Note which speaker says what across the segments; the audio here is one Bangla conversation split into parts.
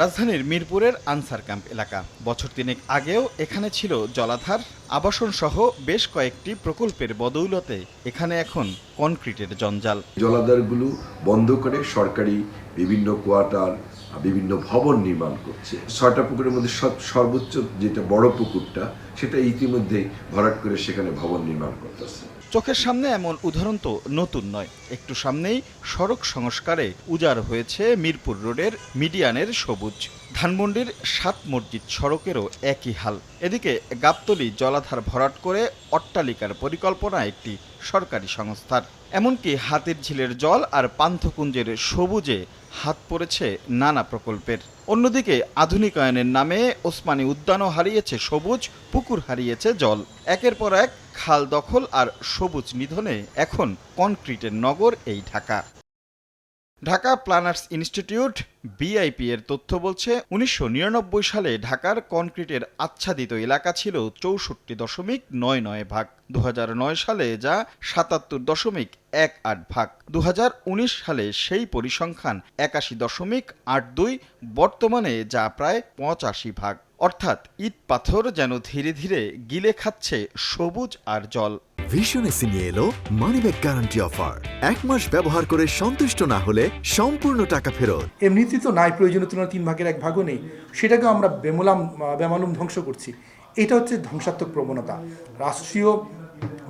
Speaker 1: রাজধানীর মিরপুরের আনসার ক্যাম্প এলাকা। বছর তিনেক আগেও এখানে ছিল জলাধার, আবাসন সহ বেশ কয়েকটি প্রকল্পের বদৌলতে এখানে এখন কনক্রিটের জঞ্জাল।
Speaker 2: জলাধারগুলো বন্ধ করে সরকারি বিভিন্ন কোয়ার্টার, বিভিন্ন ভবন নির্মাণ করছে। ৬টা পুকুরের মধ্যে সর্বোচ্চ যেটা বড় পুকুরটা, সেটা ইতিমধ্যেই ভরাট করে সেখানে ভবন নির্মাণ করতেছে।
Speaker 1: চোখের সামনে এমন উদাহরণ তো নতুন নয়। একটু সামনেই সড়ক সংস্কারে উজাড় হয়েছে মিরপুর রোডের মিডিয়ানের সবুজ। ধানমন্ডির ৭ মসজিদ সড়কেরও একই হাল। এদিকে গাবতলী জলাধার ভরাট করে অট্টালিকার পরিকল্পনা একটি সরকারি সংস্থার। এমনকি হাতির ঝিলের জল আর পান্থকুঞ্জের সবুজে হাত পড়েছে নানা প্রকল্পের। অন্যদিকে আধুনিকায়নের নামে ওসমানী উদ্যানও হারিয়েছে সবুজ, পুকুর হারিয়েছে জল। একের পর এক খাল দখল আর সবুজ নিধনে এখন কনক্রিটের নগর এই Dhaka. Dhaka planners institute VIP এর তথ্য বলছে ১৯৯৯ সালে ঢাকার কনক্রিটের আচ্ছাদিত এলাকা ছিল ৬৪.৯৯ ভাগ। ২০০৯ সালে যা ৭৭.১৮ ভাগ। ২০১৯ সালে সেই পরিসংখ্যান ৮১.৮২, বর্তমানে যা প্রায় ৮৫ ভাগ। অর্থাৎ ইট পাথর যেন ধীরে ধীরে গিলে খাচ্ছে সবুজ আর জল।
Speaker 3: ভিশন এসি নিয়ে এলো মানিব্যাগ গ্যারান্টি অফার। ১ মাস ব্যবহার করে সন্তুষ্ট না হলে সম্পূর্ণ টাকা ফেরত।
Speaker 4: এমনিতেই তো নাই, প্রয়োজনীয় তুলনায় ৩ ভাগের ১ ভাগও নেই, সেটাকে আমরা বেমালুম ধ্বংস করছি। এটা হচ্ছে ধ্বংসাত্মক প্রবণতা। রাষ্ট্রীয়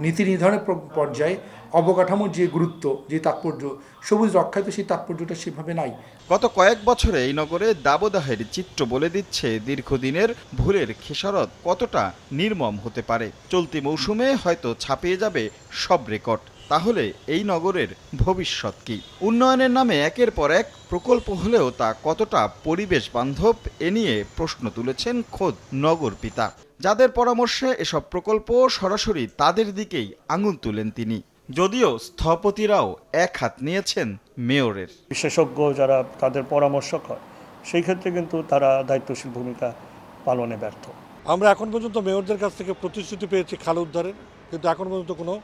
Speaker 4: নীতি নির্ধারণের পর্যায়ে অবকাঠামোর যে গুরুত্ব, যে তাৎপর্য, সবুজ রক্ষায় তো সেই তাৎপর্যটা সেভাবে নাই।
Speaker 1: গত কয়েক বছরে এই নগরে দাবদাহের চিত্র বলে দিচ্ছে দীর্ঘদিনের ভুলের খেসারত কতটা নির্মম হতে পারে। চলতি মৌসুমে হয়তো ছাপিয়ে যাবে সব রেকর্ড। তাহলে এই নগরের ভবিষ্যৎ কি? উন্নয়নের নামে একের পর এক প্রকল্প হলেও তা কতটা পরিবেশ বান্ধব, এ নিয়ে প্রশ্ন তুলেছেন খোদ নগর পিতা। যাদের পরামর্শে এসব প্রকল্প সরাসরি তাদের দিকেই আঙুল তুলেন তিনি। যদিও স্থপতিরাও এক হাত নিয়েছেন মেয়রের।
Speaker 5: বিশেষজ্ঞ যারা তাদের পরামর্শক হয়, সেই ক্ষেত্রে কিন্তু তারা দায়িত্বশীল ভূমিকা পালনে ব্যর্থ।
Speaker 6: আমরা এখন পর্যন্ত মেয়রদের কাছ থেকে প্রতিশ্রুতি পেয়েছি খাল উদ্ধারের, কিন্তু এখন পর্যন্ত কোনো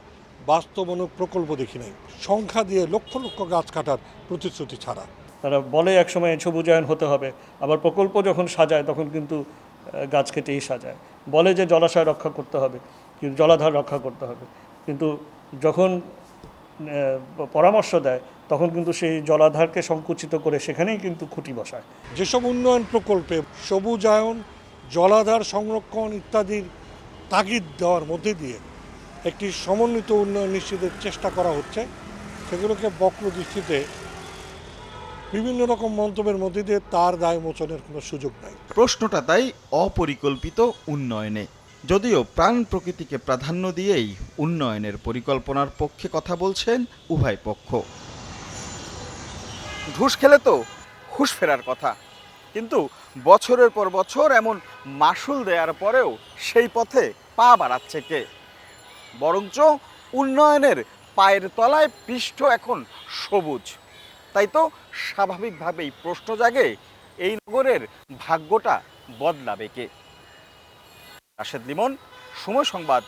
Speaker 6: বাস্তবমূলক প্রকল্প দেখি নাই। সংখ্যা দিয়ে লক্ষ লক্ষ গাছ কাটার প্রতিশ্রুতি ছাড়া।
Speaker 5: তারা বলে একসময় সবুজায়ন হতে হবে, আবার প্রকল্প যখন সাজায় তখন কিন্তু গাছ কেটেই সাজায়। বলে যে জলাশয় রক্ষা করতে হবে, কিন্তু জলাধার রক্ষা করতে হবে, কিন্তু যখন পরামর্শ দেয় তখন কিন্তু সেই জলাধারকে সংকুচিত করে সেখানেই কিন্তু খুঁটি বসায়।
Speaker 6: যেসব উন্নয়ন প্রকল্পে সবুজায়ন, জলাধার সংরক্ষণ ইত্যাদির তাগিদ দেওয়ার মধ্যে দিয়ে একটি সমন্বিত উন্নয়ন নিশ্চিতের চেষ্টা করা হচ্ছে, সেগুলোকে বক্র দৃষ্টিতে বিভিন্ন রকম মন্তব্যের মধ্যে দিয়ে তার দায় মোচনের কোনো সুযোগ নাই।
Speaker 1: প্রশ্নটা তাই অপরিকল্পিত উন্নয়নে। যদিও প্রাণ প্রকৃতিকে প্রাধান্য দিয়েই উন্নয়নের পরিকল্পনার পক্ষে কথা বলছেন উভয় পক্ষ। ঘুষ খেলে তো হুঁশ ফেরার কথা, কিন্তু বছরের পর বছর এমন মাশুল দেওয়ার পরেও সেই পথে পা বাড়াচ্ছে কে? বরঞ্চ উন্নয়নের পায়ের তলায় পৃষ্ঠ এখন সবুজ। তাই তো স্বাভাবিকভাবেই প্রশ্ন জাগে, এই নগরের ভাগ্যটা বদলাবে কে? রাশেদ লিমন, সময় সংবাদ।